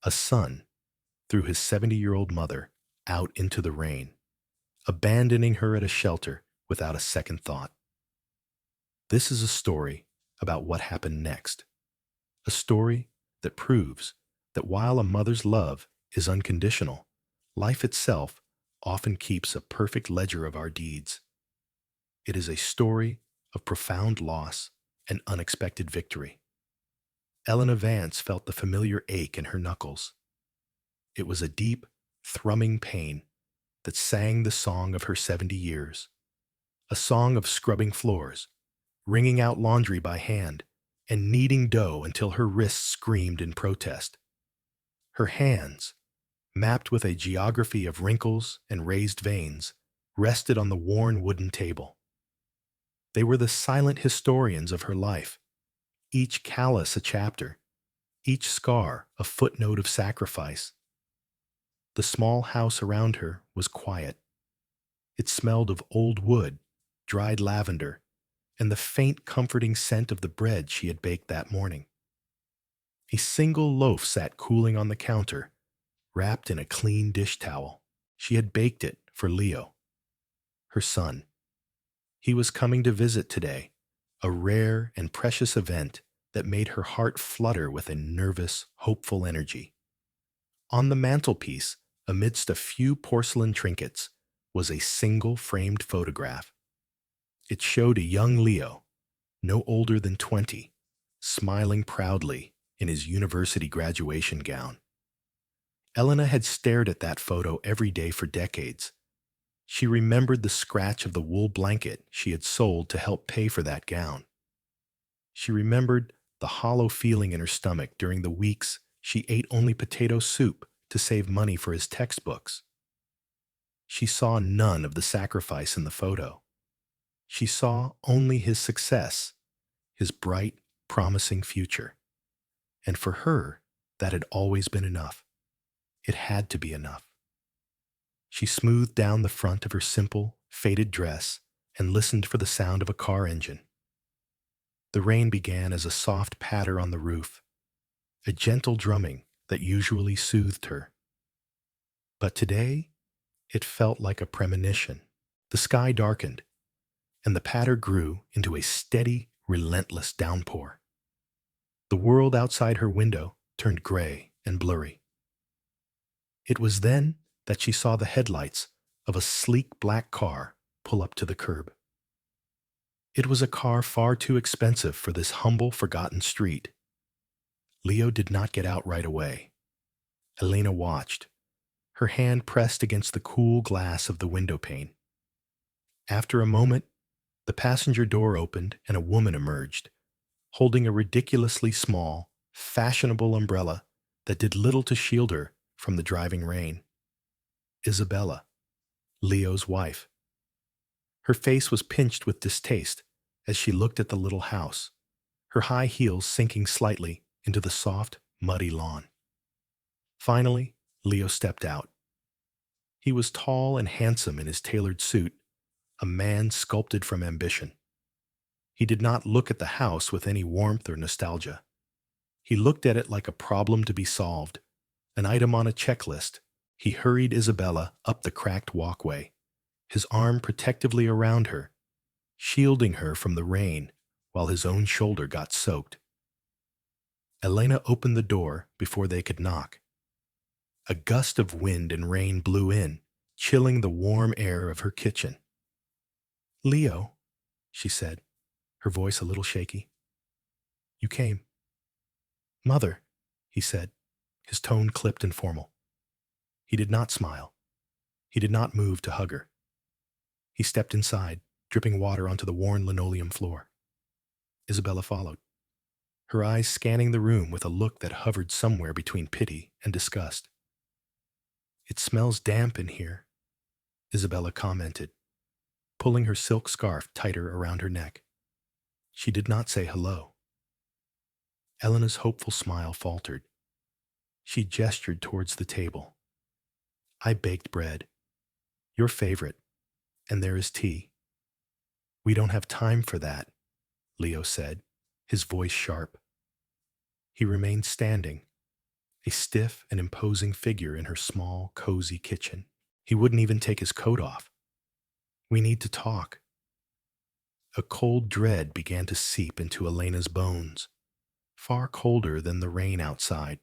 A son threw his 70-year-old mother out into the rain, abandoning her at a shelter without a second thought. This is a story about what happened next, a story that proves that while a mother's love is unconditional, life itself often keeps a perfect ledger of our deeds. It is a story of profound loss and unexpected victory. Elena Vance felt the familiar ache in her knuckles. It was a deep, thrumming pain that sang the song of her 70 years, a song of scrubbing floors, wringing out laundry by hand, and kneading dough until her wrists screamed in protest. Her hands, mapped with a geography of wrinkles and raised veins, rested on the worn wooden table. They were the silent historians of her life, each callus a chapter, each scar a footnote of sacrifice. The small house around her was quiet. It smelled of old wood, dried lavender, and the faint comforting scent of the bread she had baked that morning. A single loaf sat cooling on the counter, wrapped in a clean dish towel. She had baked it for Leo, her son. He was coming to visit today, a rare and precious event that made her heart flutter with a nervous, hopeful energy. On the mantelpiece, amidst a few porcelain trinkets, was a single framed photograph. It showed a young Leo, no older than 20, smiling proudly in his university graduation gown. Elena had stared at that photo every day for decades. She remembered the scratch of the wool blanket she had sold to help pay for that gown. She remembered the hollow feeling in her stomach during the weeks she ate only potato soup to save money for his textbooks. She saw none of the sacrifice in the photo. She saw only his success, his bright, promising future. And for her, that had always been enough. It had to be enough. She smoothed down the front of her simple, faded dress and listened for the sound of a car engine. The rain began as a soft patter on the roof, a gentle drumming that usually soothed her. But today, it felt like a premonition. The sky darkened, and the patter grew into a steady, relentless downpour. The world outside her window turned gray and blurry. It was then that she saw the headlights of a sleek black car pull up to the curb. It was a car far too expensive for this humble, forgotten street. Leo did not get out right away. Elena watched, her hand pressed against the cool glass of the window pane. After a moment, the passenger door opened and a woman emerged, holding a ridiculously small, fashionable umbrella that did little to shield her from the driving rain. Isabella, Leo's wife. Her face was pinched with distaste as she looked at the little house, her high heels sinking slightly into the soft, muddy lawn. Finally, Leo stepped out. He was tall and handsome in his tailored suit, a man sculpted from ambition. He did not look at the house with any warmth or nostalgia. He looked at it like a problem to be solved, an item on a checklist. He hurried Isabella up the cracked walkway, his arm protectively around her, shielding her from the rain while his own shoulder got soaked. Elena opened the door before they could knock. A gust of wind and rain blew in, chilling the warm air of her kitchen. "Leo," she said, her voice a little shaky. "You came." "Mother," he said, his tone clipped and formal. He did not smile. He did not move to hug her. He stepped inside, dripping water onto the worn linoleum floor. Isabella followed, her eyes scanning the room with a look that hovered somewhere between pity and disgust. "It smells damp in here," Isabella commented, pulling her silk scarf tighter around her neck. She did not say hello. Elena's hopeful smile faltered. She gestured towards the table. "I baked bread. Your favorite. And there is tea." "We don't have time for that," Leo said, his voice sharp. He remained standing, a stiff and imposing figure in her small, cozy kitchen. He wouldn't even take his coat off. "We need to talk." A cold dread began to seep into Elena's bones, far colder than the rain outside.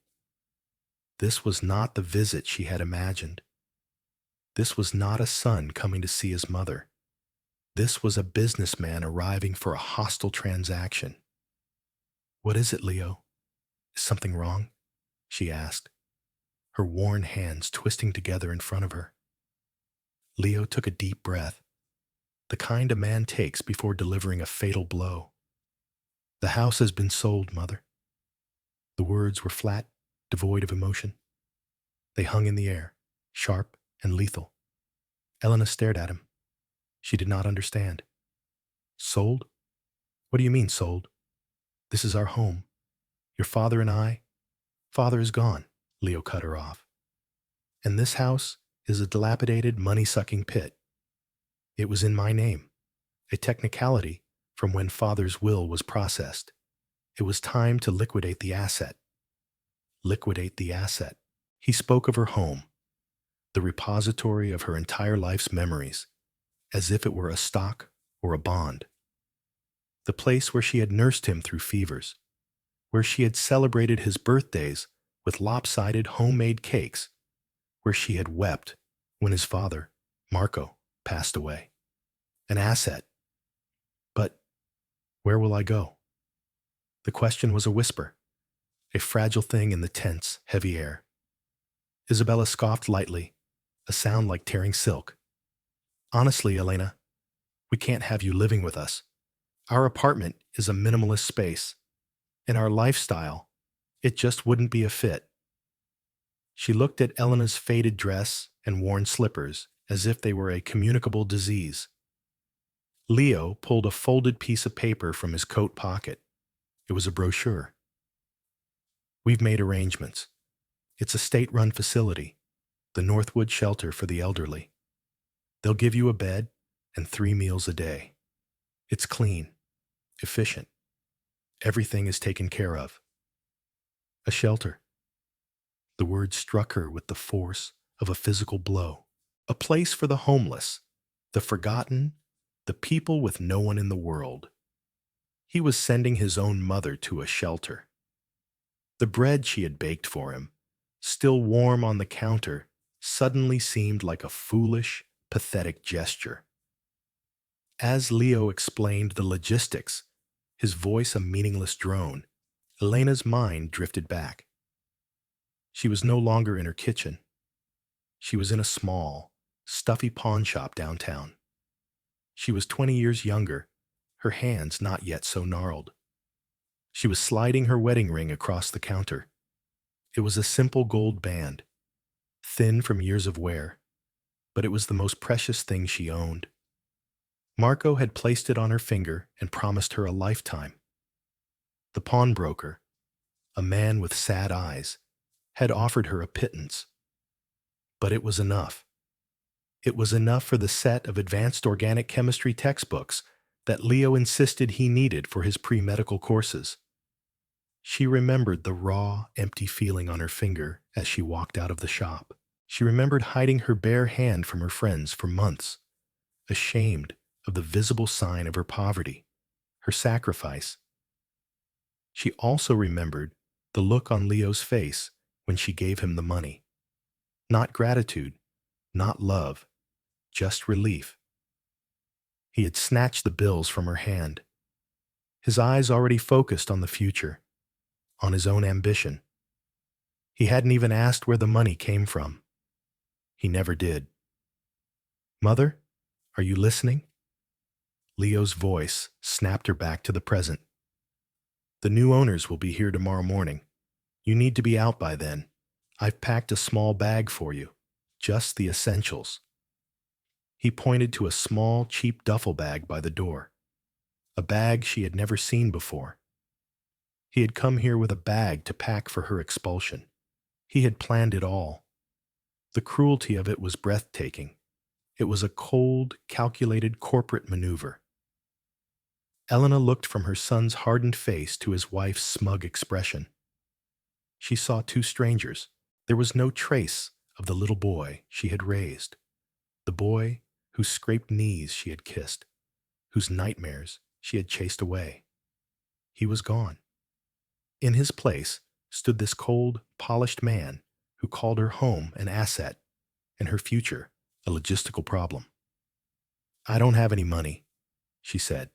This was not the visit she had imagined. This was not a son coming to see his mother. This was a businessman arriving for a hostile transaction. "What is it, Leo? Is something wrong?" she asked, her worn hands twisting together in front of her. Leo took a deep breath, the kind a man takes before delivering a fatal blow. "The house has been sold, Mother." The words were flat, devoid of emotion. They hung in the air, sharp and lethal. Elena stared at him. She did not understand. "Sold? What do you mean, sold? This is our home. Your father and I—" "Father is gone," Leo cut her off. "And this house is a dilapidated, money-sucking pit. It was in my name, a technicality from when Father's will was processed. It was time to liquidate the asset." Liquidate the asset. He spoke of her home, the repository of her entire life's memories, as if it were a stock or a bond. The place where she had nursed him through fevers, where she had celebrated his birthdays with lopsided homemade cakes, where she had wept when his father, Marco, passed away. An asset. But where will I go? The question was a whisper, a fragile thing in the tense, heavy air. Isabella scoffed lightly, a sound like tearing silk. "Honestly, Elena, we can't have you living with us. Our apartment is a minimalist space. In our lifestyle, it just wouldn't be a fit." She looked at Elena's faded dress and worn slippers as if they were a communicable disease. Leo pulled a folded piece of paper from his coat pocket. It was a brochure. "We've made arrangements. It's a state-run facility, the Northwood Shelter for the Elderly. They'll give you a bed and 3 meals a day. It's clean, efficient. Everything is taken care of." A shelter. The word struck her with the force of a physical blow. A place for the homeless, the forgotten, the people with no one in the world. He was sending his own mother to a shelter. The bread she had baked for him, still warm on the counter, suddenly seemed like a foolish, pathetic gesture. As Leo explained the logistics, his voice a meaningless drone, Elena's mind drifted back. She was no longer in her kitchen. She was in a small, stuffy pawn shop downtown. She was 20 years younger, her hands not yet so gnarled. She was sliding her wedding ring across the counter. It was a simple gold band, thin from years of wear, but it was the most precious thing she owned. Marco had placed it on her finger and promised her a lifetime. The pawnbroker, a man with sad eyes, had offered her a pittance. But it was enough. It was enough for the set of advanced organic chemistry textbooks that Leo insisted he needed for his pre-medical courses. She remembered the raw, empty feeling on her finger as she walked out of the shop. She remembered hiding her bare hand from her friends for months, ashamed of the visible sign of her poverty, her sacrifice. She also remembered the look on Leo's face when she gave him the money. Not gratitude, not love, just relief. He had snatched the bills from her hand, his eyes already focused on the future, on his own ambition. He hadn't even asked where the money came from. He never did. "Mother, are you listening?" Leo's voice snapped her back to the present. "The new owners will be here tomorrow morning. You need to be out by then. I've packed a small bag for you, just the essentials." He pointed to a small, cheap duffel bag by the door, a bag she had never seen before. He had come here with a bag to pack for her expulsion. He had planned it all. The cruelty of it was breathtaking. It was a cold, calculated corporate maneuver. Elena looked from her son's hardened face to his wife's smug expression. She saw two strangers. There was no trace of the little boy she had raised, the boy whose scraped knees she had kissed, whose nightmares she had chased away. He was gone. In his place stood this cold, polished man who called her home an asset and her future a logistical problem. "I don't have any money," she said,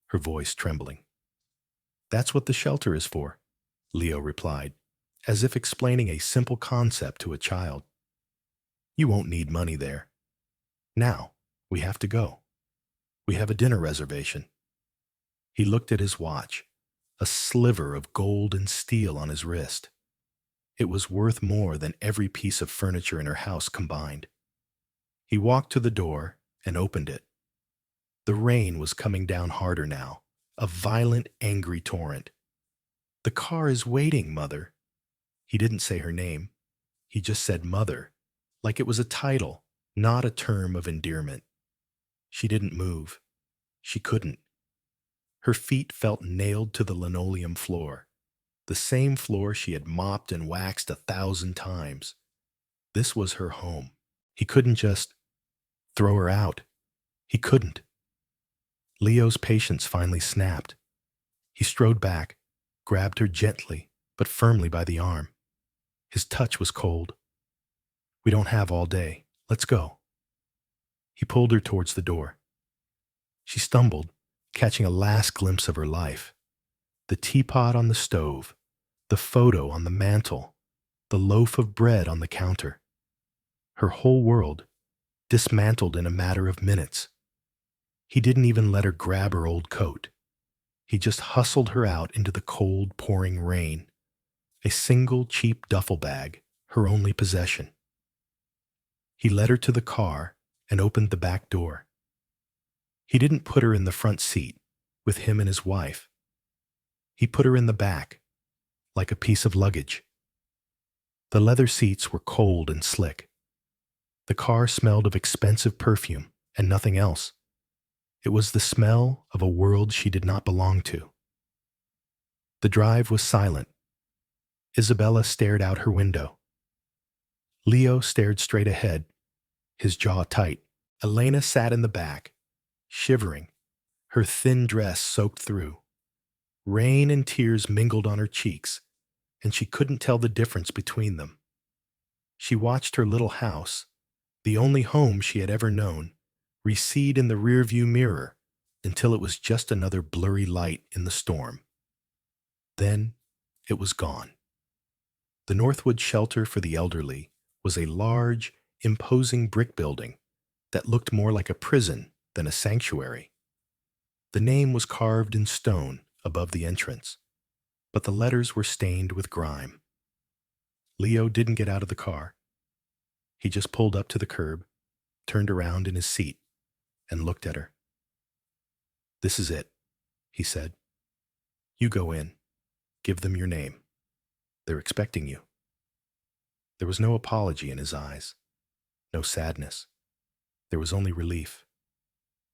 her voice trembling. "That's what the shelter is for," Leo replied, as if explaining a simple concept to a child. "You won't need money there. Now, we have to go. We have a dinner reservation." He looked at his watch, a sliver of gold and steel on his wrist. It was worth more than every piece of furniture in her house combined. He walked to the door and opened it. The rain was coming down harder now, a violent, angry torrent. "The car is waiting, Mother." He didn't say her name. He just said Mother, like it was a title, not a term of endearment. She didn't move. She couldn't. Her feet felt nailed to the linoleum floor, the same floor she had mopped and waxed 1,000 times. This was her home. He couldn't just throw her out. He couldn't. Leo's patience finally snapped. He strode back, grabbed her gently but firmly by the arm. His touch was cold. "We don't have all day. Let's go." He pulled her towards the door. She stumbled, catching a last glimpse of her life. The teapot on the stove, the photo on the mantel, the loaf of bread on the counter. Her whole world dismantled in a matter of minutes. He didn't even let her grab her old coat. He just hustled her out into the cold, pouring rain. A single cheap duffel bag, her only possession. He led her to the car and opened the back door. He didn't put her in the front seat with him and his wife. He put her in the back, like a piece of luggage. The leather seats were cold and slick. The car smelled of expensive perfume and nothing else. It was the smell of a world she did not belong to. The drive was silent. Isabella stared out her window. Leo stared straight ahead, his jaw tight. Elena sat in the back, shivering, her thin dress soaked through. Rain and tears mingled on her cheeks, and she couldn't tell the difference between them. She watched her little house, the only home she had ever known, recede in the rearview mirror until it was just another blurry light in the storm. Then it was gone. The Northwood Shelter for the Elderly was a large, imposing brick building that looked more like a prison than a sanctuary. The name was carved in stone above the entrance, but the letters were stained with grime. Leo didn't get out of the car. He just pulled up to the curb, turned around in his seat, and looked at her. "This is it," he said. "You go in. Give them your name. They're expecting you." There was no apology in his eyes, no sadness. There was only relief.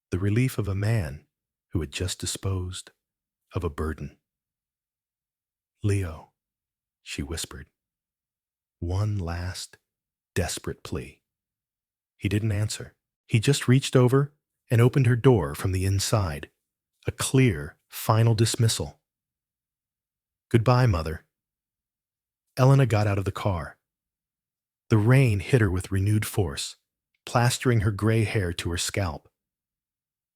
The relief of a man who had just disposed of a burden. "Leo," she whispered. One last, desperate plea. He didn't answer. He just reached over and opened her door from the inside, a clear, final dismissal. "Goodbye, Mother." Elena got out of the car. The rain hit her with renewed force, plastering her gray hair to her scalp.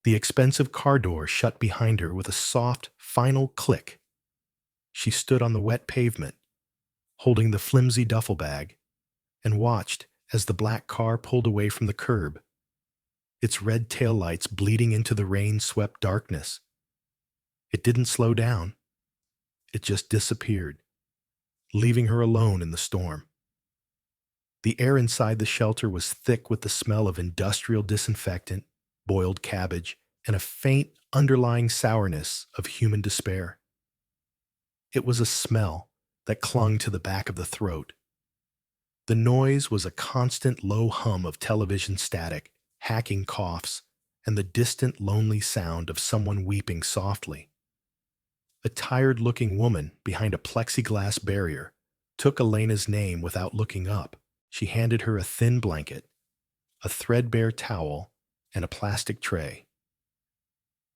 The expensive car door shut behind her with a soft, final click. She stood on the wet pavement, holding the flimsy duffel bag, and watched as the black car pulled away from the curb, its red taillights bleeding into the rain-swept darkness. It didn't slow down. It just disappeared, leaving her alone in the storm. The air inside the shelter was thick with the smell of industrial disinfectant, boiled cabbage, and a faint underlying sourness of human despair. It was a smell that clung to the back of the throat. The noise was a constant low hum of television static, hacking coughs, and the distant lonely sound of someone weeping softly. A tired-looking woman behind a plexiglass barrier took Elena's name without looking up. She handed her a thin blanket, a threadbare towel, and a plastic tray.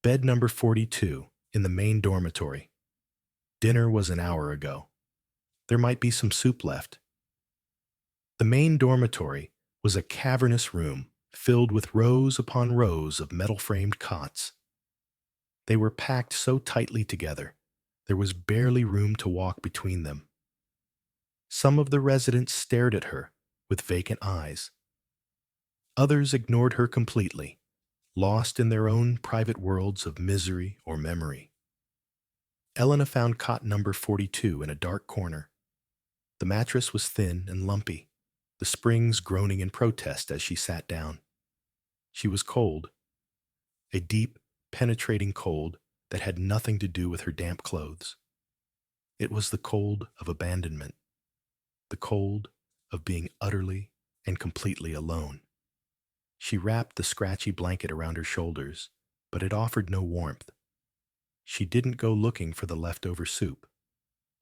Bed number 42 in the main dormitory. Dinner was an hour ago. There might be some soup left. The main dormitory was a cavernous room filled with rows upon rows of metal-framed cots. They were packed so tightly together, there was barely room to walk between them. Some of the residents stared at her with vacant eyes. Others ignored her completely, lost in their own private worlds of misery or memory. Elena found cot number 42 in a dark corner. The mattress was thin and lumpy, the springs groaning in protest as she sat down. She was cold, a deep, penetrating cold that had nothing to do with her damp clothes. It was the cold of abandonment, the cold of being utterly and completely alone. She wrapped the scratchy blanket around her shoulders, but it offered no warmth. She didn't go looking for the leftover soup.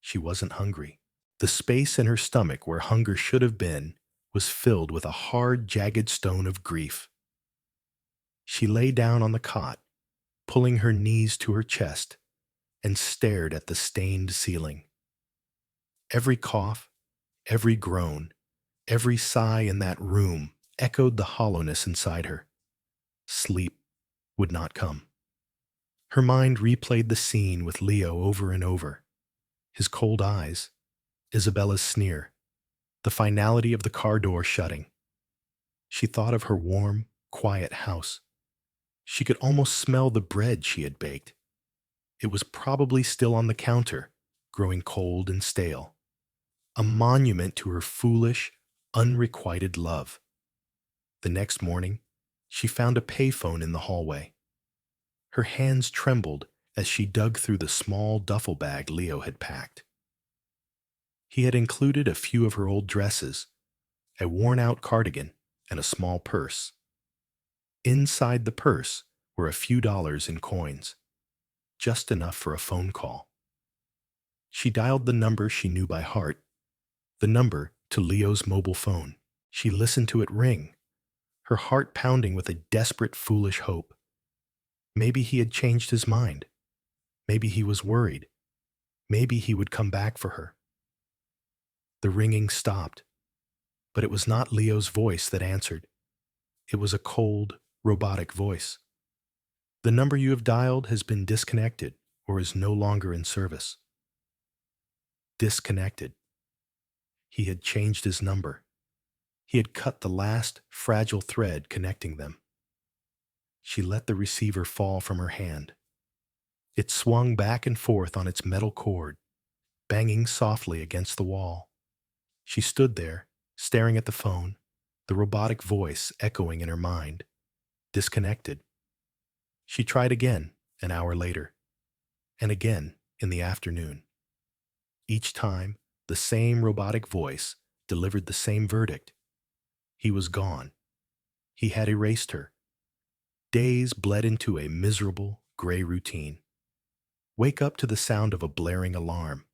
She wasn't hungry. The space in her stomach where hunger should have been was filled with a hard, jagged stone of grief. She lay down on the cot, pulling her knees to her chest, and stared at the stained ceiling. Every cough, every groan, every sigh in that room echoed the hollowness inside her. Sleep would not come. Her mind replayed the scene with Leo over and over. His cold eyes, Isabella's sneer, the finality of the car door shutting. She thought of her warm, quiet house. She could almost smell the bread she had baked. It was probably still on the counter, growing cold and stale. A monument to her foolish, unrequited love. The next morning, she found a payphone in the hallway. Her hands trembled as she dug through the small duffel bag Leo had packed. He had included a few of her old dresses, a worn-out cardigan, and a small purse. Inside the purse were a few dollars in coins, just enough for a phone call. She dialed the number she knew by heart, the number to Leo's mobile phone. She listened to it ring, her heart pounding with a desperate, foolish hope. Maybe he had changed his mind. Maybe he was worried. Maybe he would come back for her. The ringing stopped, but it was not Leo's voice that answered. It was a cold, robotic voice. The number you have dialed has been disconnected or is no longer in service. Disconnected. He had changed his number. He had cut the last fragile thread connecting them. She let the receiver fall from her hand. It swung back and forth on its metal cord, banging softly against the wall. She stood there, staring at the phone, the robotic voice echoing in her mind. Disconnected. She tried again an hour later, and again in the afternoon. Each time, the same robotic voice delivered the same verdict. He was gone. He had erased her. Days bled into a miserable, gray routine. Wake up to the sound of a blaring alarm.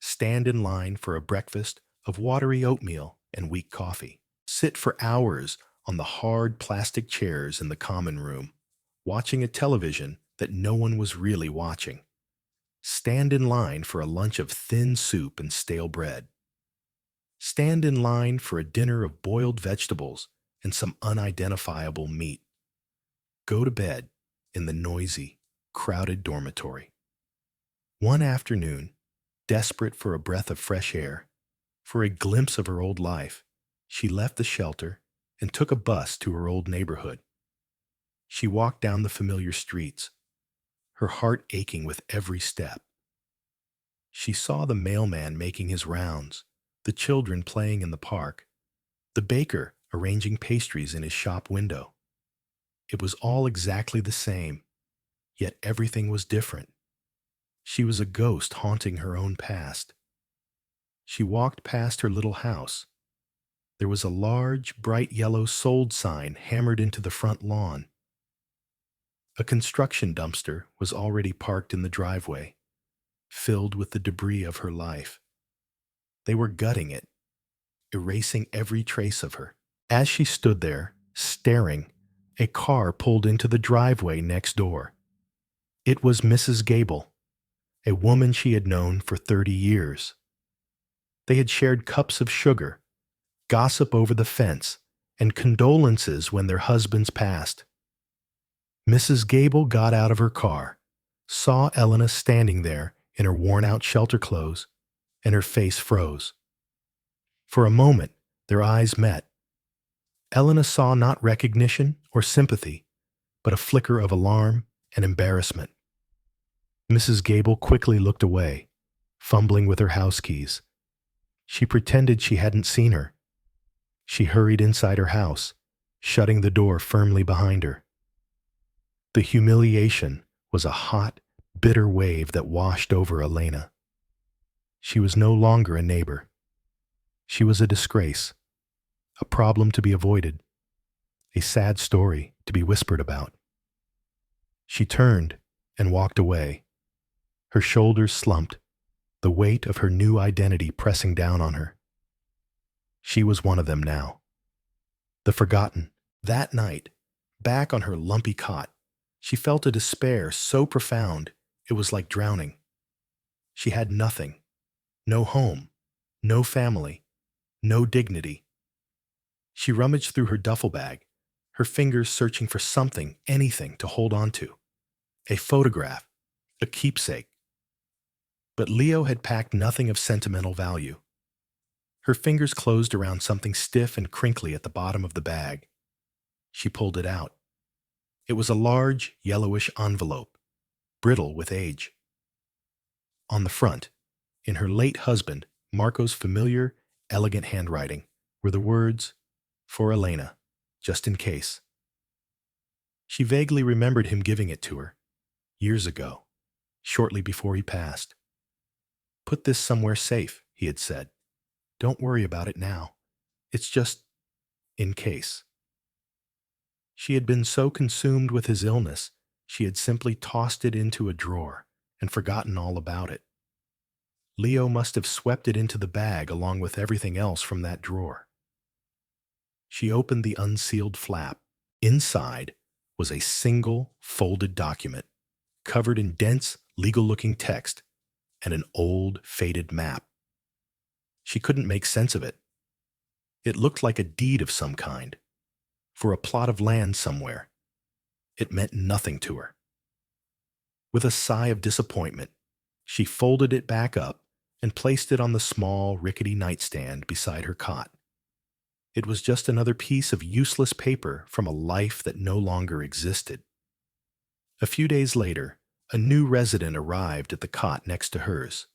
Stand in line for a breakfast of watery oatmeal and weak coffee. Sit for hours on the hard plastic chairs in the common room, watching a television that no one was really watching. Stand in line for a lunch of thin soup and stale bread. Stand in line for a dinner of boiled vegetables and some unidentifiable meat. Go to bed in the noisy, crowded dormitory. One afternoon, desperate for a breath of fresh air, for a glimpse of her old life, she left the shelter and took a bus to her old neighborhood. She walked down the familiar streets, her heart aching with every step. She saw the mailman making his rounds, the children playing in the park, the baker arranging pastries in his shop window. It was all exactly the same, yet everything was different. She was a ghost haunting her own past. She walked past her little house. There was a large, bright yellow sold sign hammered into the front lawn. A construction dumpster was already parked in the driveway, filled with the debris of her life. They were gutting it, erasing every trace of her. As she stood there, staring, a car pulled into the driveway next door. It was Mrs. Gable, a woman she had known for 30 years. They had shared cups of sugar, gossip over the fence, and condolences when their husbands passed. Mrs. Gable got out of her car, saw Elena standing there in her worn-out shelter clothes, and her face froze. For a moment, their eyes met. Elena saw not recognition or sympathy, but a flicker of alarm and embarrassment. Mrs. Gable quickly looked away, fumbling with her house keys. She pretended she hadn't seen her. She hurried inside her house, shutting the door firmly behind her. The humiliation was a hot, bitter wave that washed over Elena. She was no longer a neighbor. She was a disgrace, a problem to be avoided, a sad story to be whispered about. She turned and walked away, her shoulders slumped, the weight of her new identity pressing down on her. She was one of them now. The forgotten. That night, back on her lumpy cot, she felt a despair so profound it was like drowning. She had nothing, no home, no family, no dignity. She rummaged through her duffel bag, her fingers searching for something, anything to hold on to. A photograph, a keepsake. But Leo had packed nothing of sentimental value. Her fingers closed around something stiff and crinkly at the bottom of the bag. She pulled it out. It was a large, yellowish envelope, brittle with age. On the front, in her late husband, Marco's familiar, elegant handwriting, were the words, "For Elena, just in case." She vaguely remembered him giving it to her, years ago, shortly before he passed. "Put this somewhere safe," he had said. "Don't worry about it now. It's just in case." She had been so consumed with his illness, she had simply tossed it into a drawer and forgotten all about it. Leo must have swept it into the bag along with everything else from that drawer. She opened the unsealed flap. Inside was a single folded document, covered in dense, legal-looking text and an old, faded map. She couldn't make sense of it. It looked like a deed of some kind, for a plot of land somewhere. It meant nothing to her. With a sigh of disappointment, she folded it back up and placed it on the small, rickety nightstand beside her cot. It was just another piece of useless paper from a life that no longer existed. A few days later, a new resident arrived at the cot next to hers.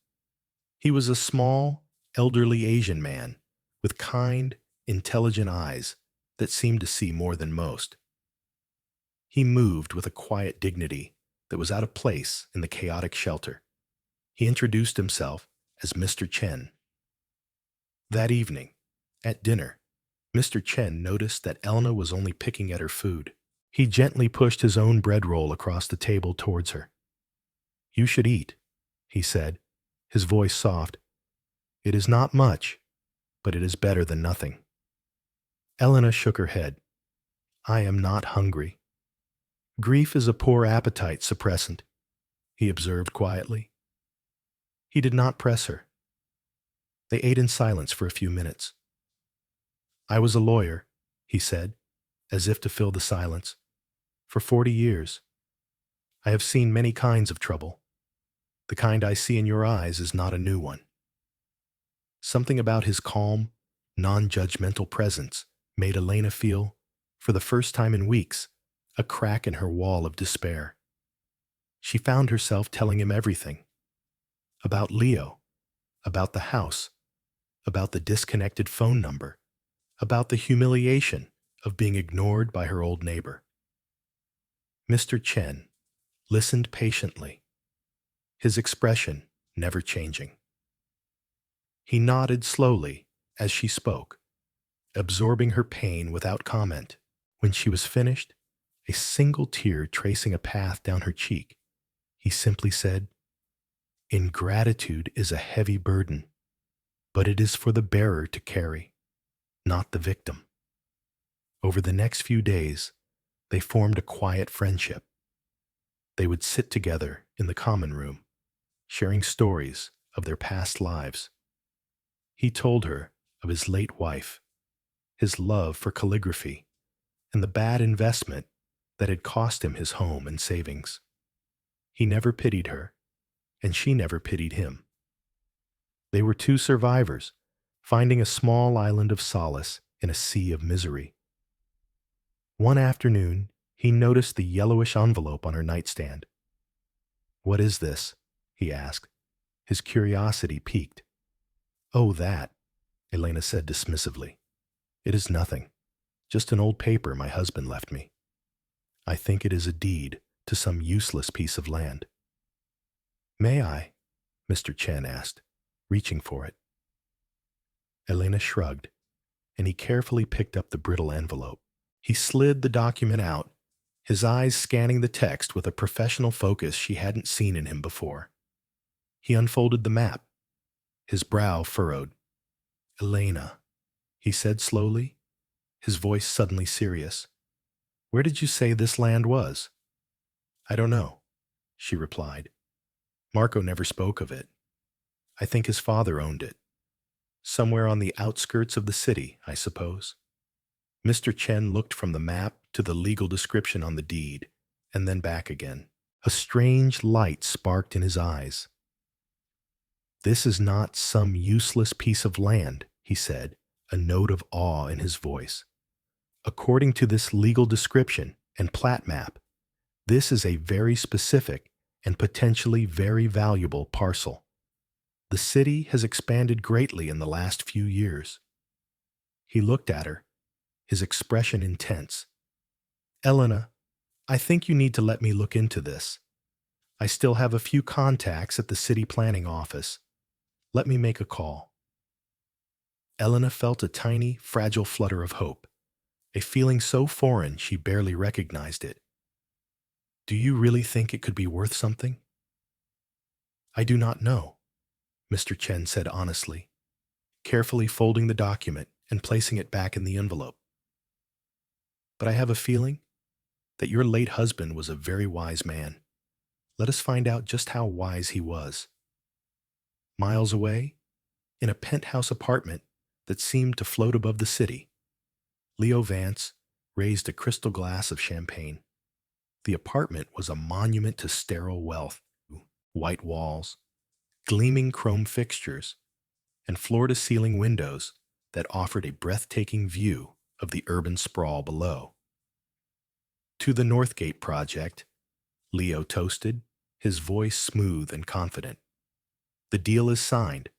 He was a small, elderly Asian man with kind, intelligent eyes that seemed to see more than most. He moved with a quiet dignity that was out of place in the chaotic shelter. He introduced himself as Mr. Chen. That evening, at dinner, Mr. Chen noticed that Elena was only picking at her food. He gently pushed his own bread roll across the table towards her. "You should eat," he said, his voice soft. "It is not much, but it is better than nothing." Elena shook her head. "I am not hungry." "Grief is a poor appetite suppressant," he observed quietly. He did not press her. They ate in silence for a few minutes. "I was a lawyer," he said, as if to fill the silence, "for 40 years. I have seen many kinds of trouble. The kind I see in your eyes is not a new one." Something about his calm, non-judgmental presence made Elena feel, for the first time in weeks, a crack in her wall of despair. She found herself telling him everything. About Leo, about the house, about the disconnected phone number, about the humiliation of being ignored by her old neighbor. Mr. Chen listened patiently, his expression never changing. He nodded slowly as she spoke, absorbing her pain without comment. When she was finished, a single tear tracing a path down her cheek, he simply said, "Ingratitude is a heavy burden. but it is for the bearer to carry, not the victim. Over the next few days, they formed a quiet friendship. They would sit together in the common room, sharing stories of their past lives. He told her of his late wife, his love for calligraphy, and the bad investment that had cost him his home and savings. He never pitied her, and she never pitied him. They were two survivors, finding a small island of solace in a sea of misery. One afternoon, he noticed the yellowish envelope on her nightstand. "What is this?" he asked. His curiosity piqued. "Oh, that," Elena said dismissively. "It is nothing. Just an old paper my husband left me. I think it is a deed to some useless piece of land." "May I?" Mr. Chen asked, reaching for it. Elena shrugged, and he carefully picked up the brittle envelope. He slid the document out, his eyes scanning the text with a professional focus she hadn't seen in him before. He unfolded the map, his brow furrowed. "Elena," he said slowly, his voice suddenly serious. "Where did you say this land was?" "I don't know," she replied. "Marco never spoke of it. I think his father owned it. Somewhere on the outskirts of the city, I suppose." Mr. Chen looked from the map to the legal description on the deed, and then back again. A strange light sparked in his eyes. "This is not some useless piece of land," he said, a note of awe in his voice. "According to this legal description and plat map, this is a very specific and potentially very valuable parcel. The city has expanded greatly in the last few years." He looked at her, his expression intense. "Elena, I think you need to let me look into this. I still have a few contacts at the city planning office. Let me make a call." Elena felt a tiny, fragile flutter of hope, a feeling so foreign she barely recognized it. "Do you really think it could be worth something?" "I do not know," Mr. Chen said honestly, carefully folding the document and placing it back in the envelope. "But I have a feeling that your late husband was a very wise man. Let us find out just how wise he was." Miles away, in a penthouse apartment that seemed to float above the city, Leo Vance raised a crystal glass of champagne. The apartment was a monument to sterile wealth. White walls, gleaming chrome fixtures, and floor-to-ceiling windows that offered a breathtaking view of the urban sprawl below. "To the Northgate project," Leo toasted, his voice smooth and confident. "The deal is signed.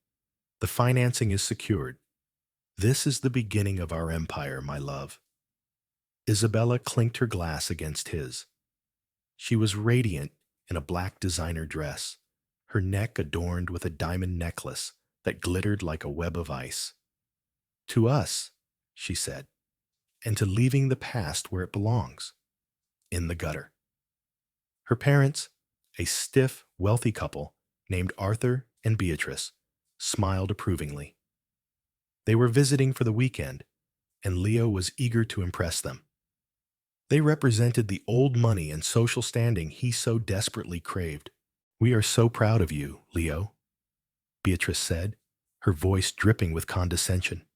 The financing is secured. This is the beginning of our empire, my love." Isabella clinked her glass against his. She was radiant in a black designer dress, her neck adorned with a diamond necklace that glittered like a web of ice. "To us," she said, "and to leaving the past where it belongs, in the gutter." Her parents, a stiff, wealthy couple named Arthur and Beatrice, smiled approvingly. They were visiting for the weekend, and Leo was eager to impress them. They represented the old money and social standing he so desperately craved. "We are so proud of you, Leo," Beatrice said, her voice dripping with condescension.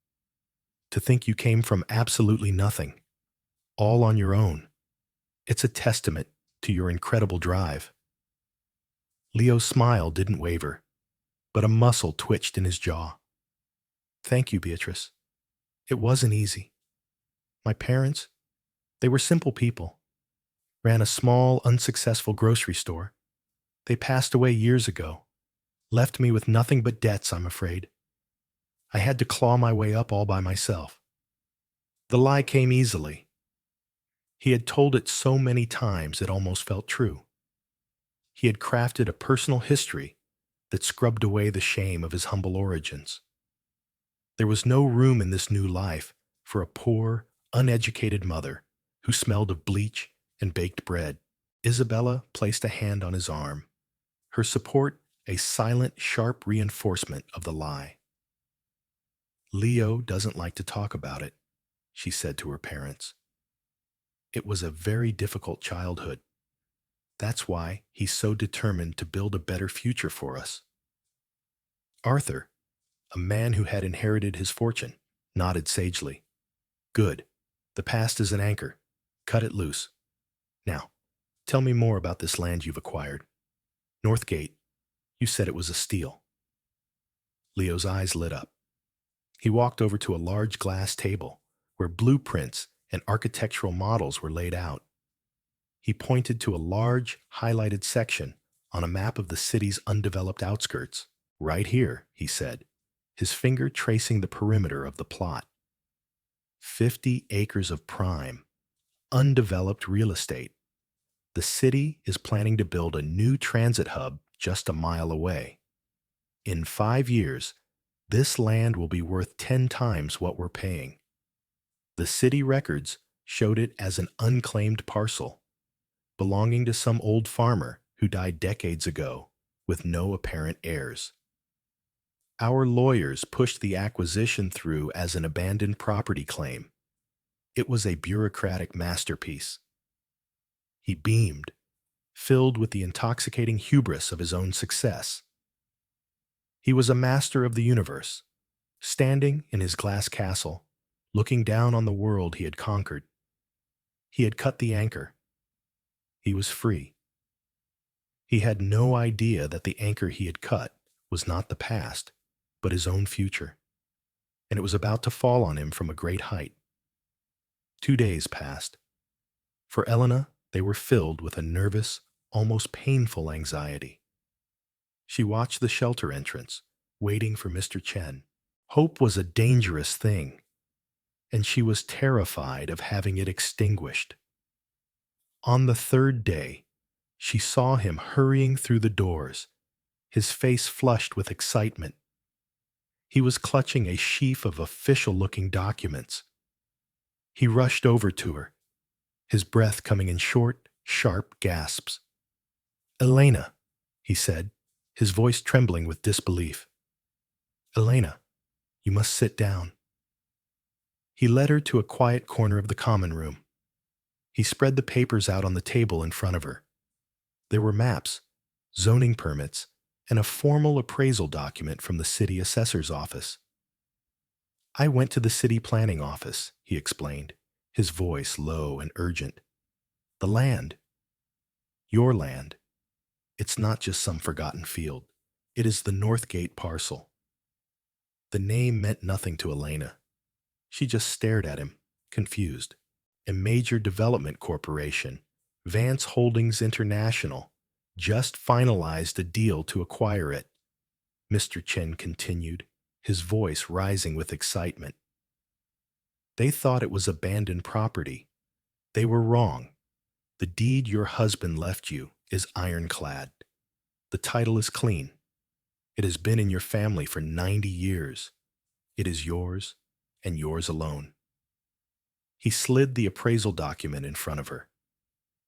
"To think you came from absolutely nothing, all on your own. It's a testament to your incredible drive." Leo's smile didn't waver, but a muscle twitched in his jaw. "Thank you, Beatrice. It wasn't easy. My parents, they were simple people, ran a small, unsuccessful grocery store. They passed away years ago, left me with nothing but debts, I'm afraid. I had to claw my way up all by myself." The lie came easily. He had told it so many times it almost felt true. He had crafted a personal history that scrubbed away the shame of his humble origins. There was no room in this new life for a poor, uneducated mother who smelled of bleach and baked bread. Isabella placed a hand on his arm, her support a silent, sharp reinforcement of the lie. Leo doesn't like to talk about it, she said to her parents. It was a very difficult childhood. That's why he's so determined to build a better future for us. Arthur, a man who had inherited his fortune, nodded sagely. Good. The past is an anchor. Cut it loose. Now, tell me more about this land you've acquired. Northgate, you said it was a steal. Leo's eyes lit up. He walked over to a large glass table where blueprints and architectural models were laid out. He pointed to a large, highlighted section on a map of the city's undeveloped outskirts. Right here, he said, his finger tracing the perimeter of the plot. 50 acres of prime, undeveloped real estate. The city is planning to build a new transit hub just a mile away. In 5 years, this land will be worth 10 times what we're paying. The city records showed it as an unclaimed parcel, belonging to some old farmer who died decades ago with no apparent heirs. Our lawyers pushed the acquisition through as an abandoned property claim. It was a bureaucratic masterpiece. He beamed, filled with the intoxicating hubris of his own success. He was a master of the universe, standing in his glass castle, looking down on the world he had conquered. He had cut the anchor. He was free. He had no idea that the anchor he had cut was not the past, but his own future, and it was about to fall on him from a great height. 2 days passed. For Elena, they were filled with a nervous, almost painful anxiety. She watched the shelter entrance, waiting for Mr. Chen. Hope was a dangerous thing, and she was terrified of having it extinguished. On the 3rd day, she saw him hurrying through the doors, his face flushed with excitement. He was clutching a sheaf of official-looking documents. He rushed over to her, his breath coming in short, sharp gasps. "Elena," he said, his voice trembling with disbelief. "Elena, you must sit down." He led her to a quiet corner of the common room. He spread the papers out on the table in front of her. There were maps, zoning permits, and a formal appraisal document from the city assessor's office. "I went to the city planning office," he explained, his voice low and urgent. "The land, your land, it's not just some forgotten field. It is the Northgate parcel." The name meant nothing to Elena. She just stared at him, confused. A major development corporation, Vance Holdings International, just finalized a deal to acquire it. Mr. Chen continued, his voice rising with excitement. "They thought it was abandoned property. They were wrong. The deed your husband left you is ironclad. The title is clean. It has been in your family for 90 years. It is yours and yours alone." He slid the appraisal document in front of her.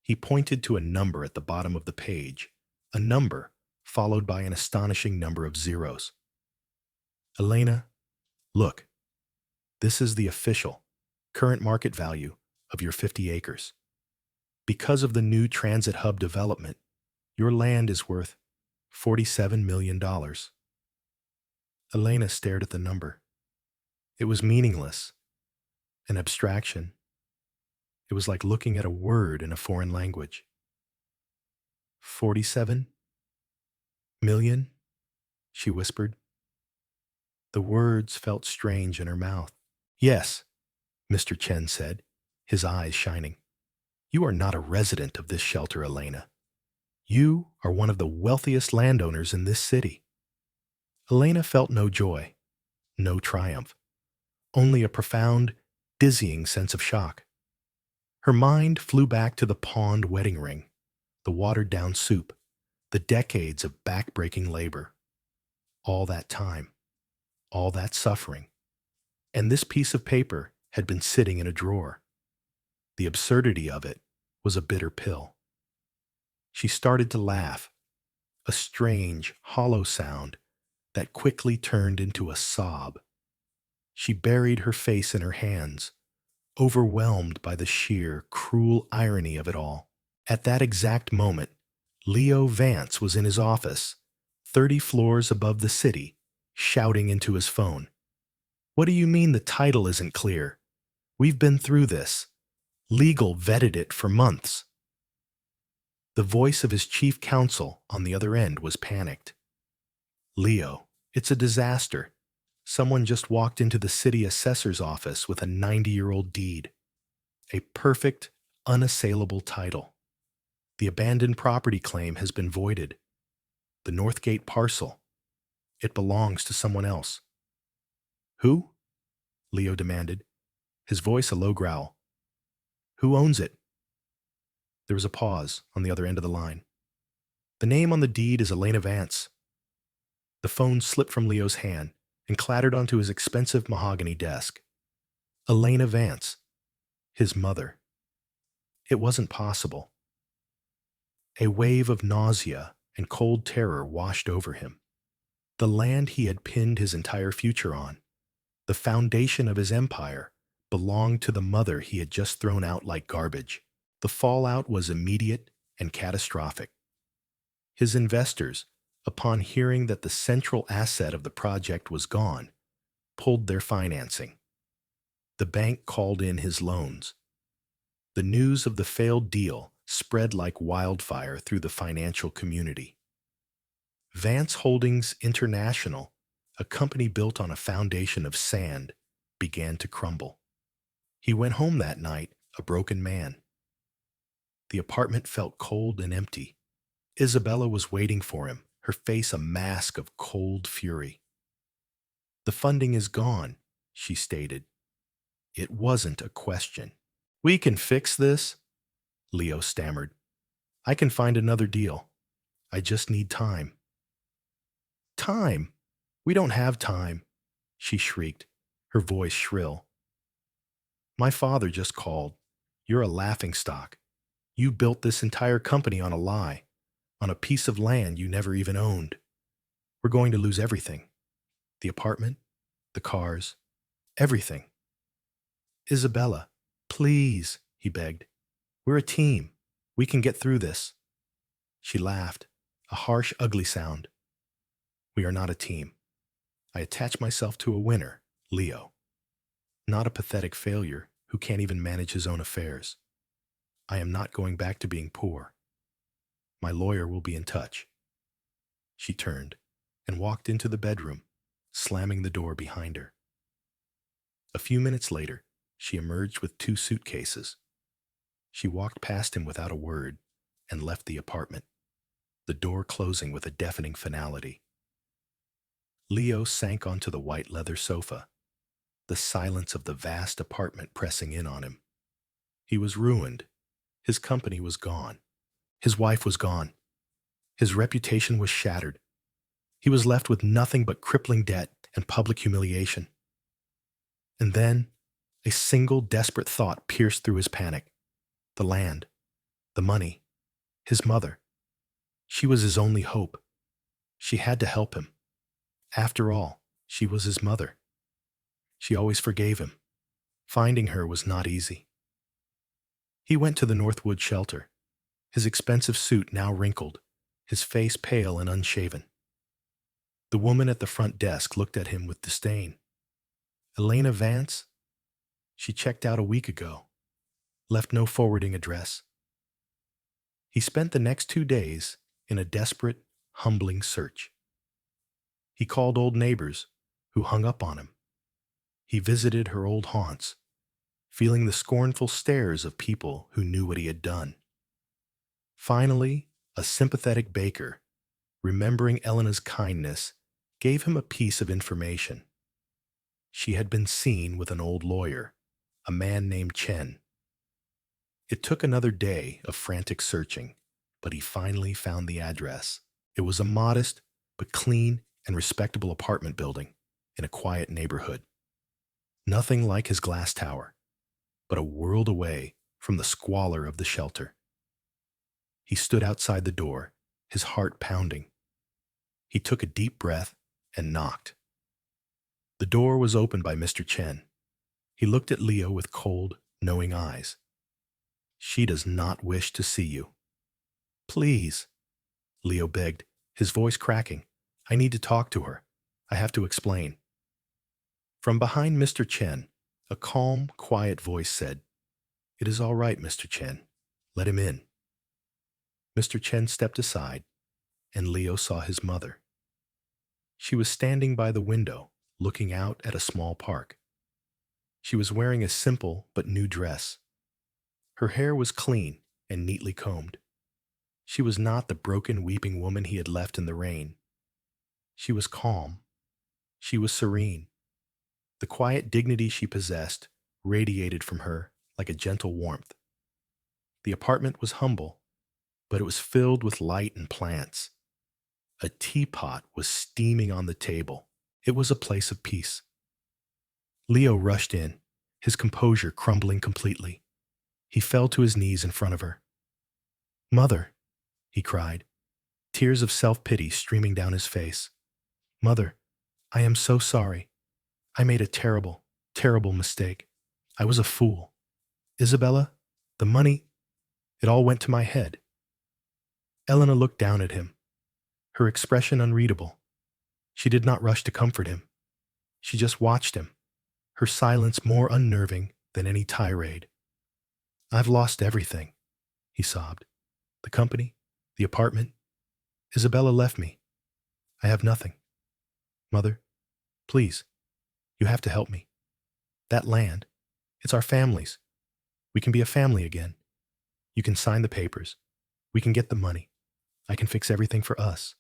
He pointed to a number at the bottom of the page, a number followed by an astonishing number of zeros. "Elena, look, this is the official, current market value of your 50 acres. Because of the new transit hub development, your land is worth $47 million. Elena stared at the number. It was meaningless, an abstraction. It was like looking at a word in a foreign language. 47 million, she whispered. The words felt strange in her mouth. "Yes," Mr. Chen said, his eyes shining. "You are not a resident of this shelter, Elena. You are one of the wealthiest landowners in this city." Elena felt no joy, no triumph, only a profound, dizzying sense of shock. Her mind flew back to the pawned wedding ring, the watered-down soup, the decades of back-breaking labor. All that time, all that suffering. And this piece of paper had been sitting in a drawer. The absurdity of it was a bitter pill. She started to laugh, a strange, hollow sound that quickly turned into a sob. She buried her face in her hands, overwhelmed by the sheer, cruel irony of it all. At that exact moment, Leo Vance was in his office, 30 floors above the city, shouting into his phone. "What do you mean the title isn't clear? We've been through this. Legal vetted it for months." The voice of his chief counsel on the other end was panicked. "Leo, it's a disaster. Someone just walked into the city assessor's office with a 90-year-old deed. A perfect, unassailable title. The abandoned property claim has been voided. The Northgate parcel. It belongs to someone else." "Who?" Leo demanded, his voice a low growl. "Who owns it?" There was a pause on the other end of the line. "The name on the deed is Elena Vance." The phone slipped from Leo's hand and clattered onto his expensive mahogany desk. Elena Vance. His mother. It wasn't possible. A wave of nausea and cold terror washed over him. The land he had pinned his entire future on, the foundation of his empire, belonged to the mother he had just thrown out like garbage. The fallout was immediate and catastrophic. His investors, upon hearing that the central asset of the project was gone, pulled their financing. The bank called in his loans. The news of the failed deal spread like wildfire through the financial community. Vance Holdings International, a company built on a foundation of sand, began to crumble. He went home that night a broken man. The apartment felt cold and empty. Isabella was waiting for him, her face a mask of cold fury. "The funding is gone," she stated. It wasn't a question. "We can fix this," Leo stammered. "I can find another deal. I just need time." "Time? We don't have time," she shrieked, her voice shrill. "My father just called. You're a laughingstock. You built this entire company on a lie, on a piece of land you never even owned. We're going to lose everything. The apartment, the cars, everything." "Isabella, please," he begged. "We're a team. We can get through this." She laughed, a harsh, ugly sound. "We are not a team. I attach myself to a winner, Leo. Not a pathetic failure who can't even manage his own affairs. I am not going back to being poor. My lawyer will be in touch." She turned and walked into the bedroom, slamming the door behind her. A few minutes later, she emerged with 2 suitcases. She walked past him without a word and left the apartment, the door closing with a deafening finality. Leo sank onto the white leather sofa, the silence of the vast apartment pressing in on him. He was ruined. His company was gone. His wife was gone. His reputation was shattered. He was left with nothing but crippling debt and public humiliation. And then, a single desperate thought pierced through his panic. The land, the money, his mother. She was his only hope. She had to help him. After all, she was his mother. She always forgave him. Finding her was not easy. He went to the Northwood shelter, his expensive suit now wrinkled, his face pale and unshaven. The woman at the front desk looked at him with disdain. "Elena Vance? She checked out a week ago. Left no forwarding address." He spent the next 2 days in a desperate, humbling search. He called old neighbors who hung up on him. He visited her old haunts, feeling the scornful stares of people who knew what he had done. Finally, a sympathetic baker, remembering Elena's kindness, gave him a piece of information. She had been seen with an old lawyer, a man named Chen. It took another day of frantic searching, but he finally found the address. It was a modest but clean and respectable apartment building in a quiet neighborhood. Nothing like his glass tower, but a world away from the squalor of the shelter. He stood outside the door, his heart pounding. He took a deep breath and knocked. The door was opened by Mr. Chen. He looked at Leo with cold, knowing eyes. She does not wish to see you. Please, Leo begged, his voice cracking. I need to talk to her. I have to explain. From behind Mr. Chen, a calm, quiet voice said, It is all right, Mr. Chen. Let him in. Mr. Chen stepped aside, and Leo saw his mother. She was standing by the window, looking out at a small park. She was wearing a simple but new dress. Her hair was clean and neatly combed. She was not the broken, weeping woman he had left in the rain. She was calm. She was serene. The quiet dignity she possessed radiated from her like a gentle warmth. The apartment was humble, but it was filled with light and plants. A teapot was steaming on the table. It was a place of peace. Leo rushed in, his composure crumbling completely. He fell to his knees in front of her. Mother, he cried, tears of self-pity streaming down his face. Mother, I am so sorry. I made a terrible, terrible mistake. I was a fool. Isabella, the money, it all went to my head. Elena looked down at him, her expression unreadable. She did not rush to comfort him. She just watched him, her silence more unnerving than any tirade. I've lost everything, he sobbed. The company, the apartment. Isabella left me. I have nothing. Mother, please, you have to help me. That land, it's our family's. We can be a family again. You can sign the papers. We can get the money. I can fix everything for us.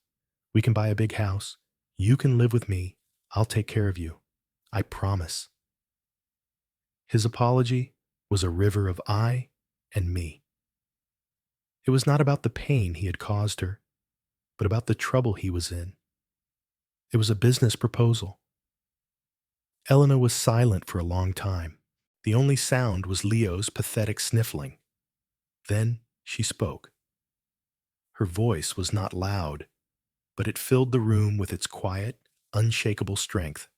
We can buy a big house. You can live with me. I'll take care of you. I promise. His apology was a river of I and me. It was not about the pain he had caused her, but about the trouble he was in. It was a business proposal. Elena was silent for a long time. The only sound was Leo's pathetic sniffling. Then she spoke. Her voice was not loud, but it filled the room with its quiet, unshakable strength.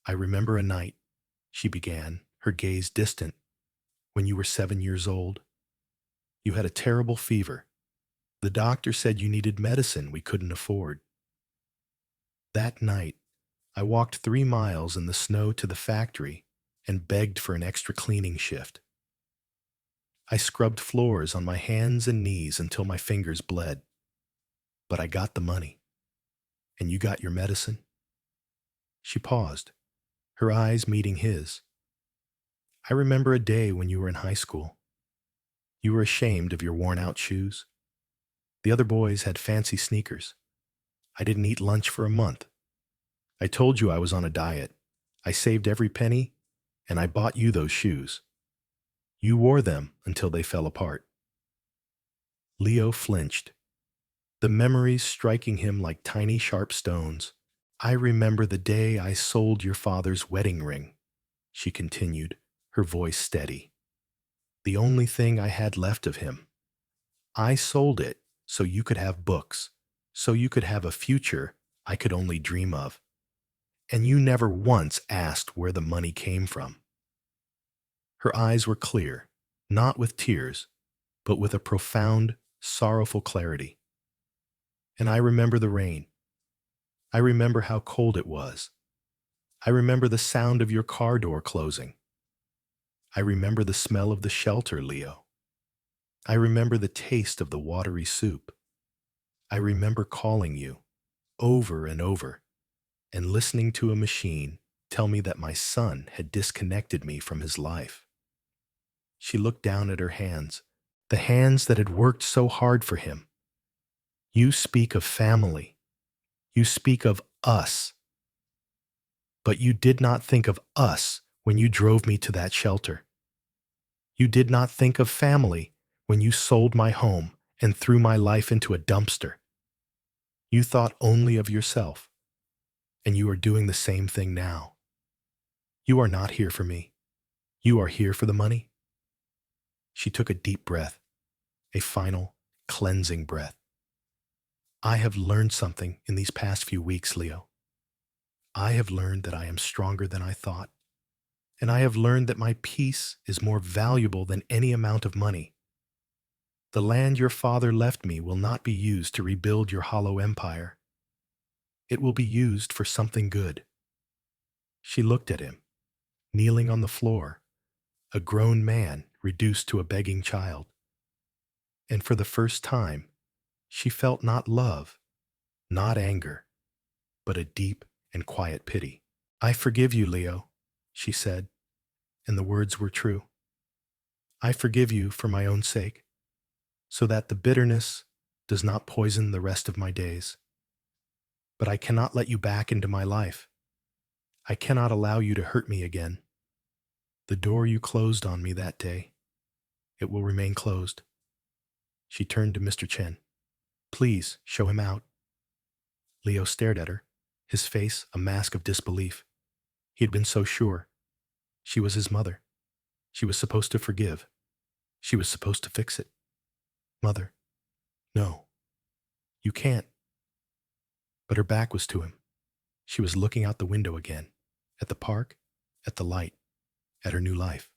I remember a night, she began, her gaze distant, when you were 7 years old. You had a terrible fever. The doctor said you needed medicine we couldn't afford. That night, I walked 3 miles in the snow to the factory and begged for an extra cleaning shift. I scrubbed floors on my hands and knees until my fingers bled. But I got the money. And you got your medicine? She paused, her eyes meeting his. I remember a day when you were in high school. You were ashamed of your worn-out shoes. The other boys had fancy sneakers. I didn't eat lunch for a month. I told you I was on a diet. I saved every penny, and I bought you those shoes. You wore them until they fell apart. Leo flinched, the memories striking him like tiny sharp stones. I remember the day I sold your father's wedding ring, she continued, her voice steady. The only thing I had left of him. I sold it so you could have books, so you could have a future I could only dream of. And you never once asked where the money came from. Her eyes were clear, not with tears, but with a profound, sorrowful clarity. And I remember the rain. I remember how cold it was. I remember the sound of your car door closing. I remember the smell of the shelter, Leo. I remember the taste of the watery soup. I remember calling you, over and over, and listening to a machine tell me that my son had disconnected me from his life. She looked down at her hands, the hands that had worked so hard for him. You speak of family. You speak of us. But you did not think of us when you drove me to that shelter. You did not think of family when you sold my home and threw my life into a dumpster. You thought only of yourself, and you are doing the same thing now. You are not here for me. You are here for the money. She took a deep breath, a final, cleansing breath. I have learned something in these past few weeks, Leo. I have learned that I am stronger than I thought, and I have learned that my peace is more valuable than any amount of money. The land your father left me will not be used to rebuild your hollow empire. It will be used for something good." She looked at him, kneeling on the floor, a grown man reduced to a begging child. And for the first time, she felt not love, not anger, but a deep and quiet pity. "I forgive you, Leo," she said, and the words were true. "I forgive you for my own sake, so that the bitterness does not poison the rest of my days. But I cannot let you back into my life. I cannot allow you to hurt me again. The door you closed on me that day, it will remain closed." She turned to Mr. Chen. "Please show him out." Leo stared at her, his face a mask of disbelief. He had been so sure. She was his mother. She was supposed to forgive. She was supposed to fix it. "Mother, no, you can't." But her back was to him. She was looking out the window again, at the park, at the light, at her new life.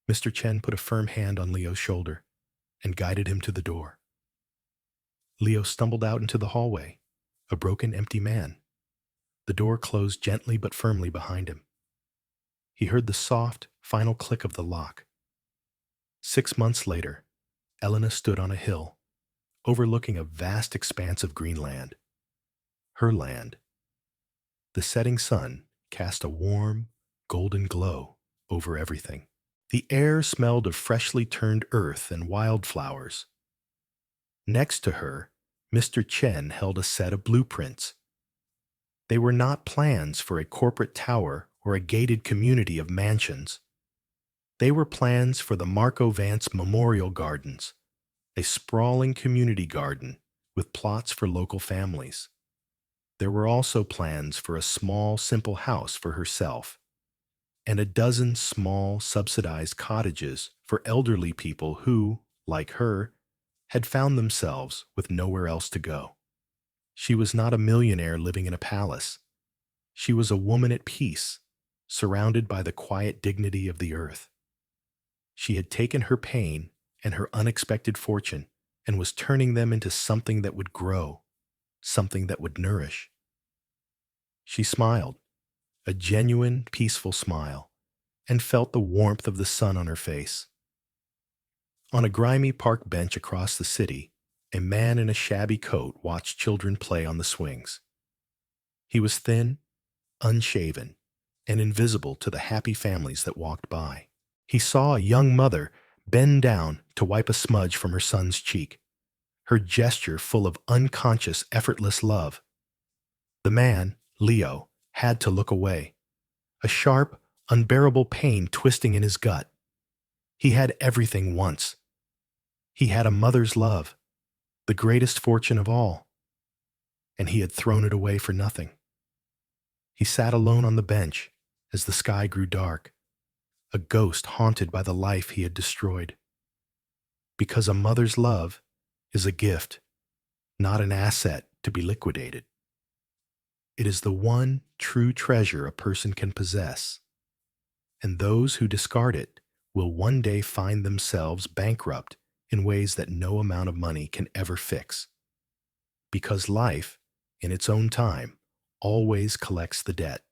Mr. Chen put a firm hand on Leo's shoulder and guided him to the door. Leo stumbled out into the hallway, a broken, empty man. The door closed gently but firmly behind him. He heard the soft, final click of the lock. 6 months later, Elena stood on a hill, overlooking a vast expanse of green land. Her land. The setting sun cast a warm, golden glow over everything. The air smelled of freshly turned earth and wildflowers. Next to her, Mr. Chen held a set of blueprints. They were not plans for a corporate tower or a gated community of mansions. They were plans for the Marco Vance Memorial Gardens, a sprawling community garden with plots for local families. There were also plans for a small, simple house for herself, and a dozen small, subsidized cottages for elderly people who, like her, had found themselves with nowhere else to go. She was not a millionaire living in a palace. She was a woman at peace, surrounded by the quiet dignity of the earth. She had taken her pain and her unexpected fortune and was turning them into something that would grow, something that would nourish. She smiled, a genuine, peaceful smile, and felt the warmth of the sun on her face. On a grimy park bench across the city, a man in a shabby coat watched children play on the swings. He was thin, unshaven, and invisible to the happy families that walked by. He saw a young mother bend down to wipe a smudge from her son's cheek, her gesture full of unconscious, effortless love. The man, Leo, had to look away, a sharp, unbearable pain twisting in his gut. He had everything once. He had a mother's love, the greatest fortune of all, and he had thrown it away for nothing. He sat alone on the bench as the sky grew dark, a ghost haunted by the life he had destroyed. Because a mother's love is a gift, not an asset to be liquidated. It is the one true treasure a person can possess, and those who discard it will one day find themselves bankrupt in ways that no amount of money can ever fix. Because life, in its own time, always collects the debt.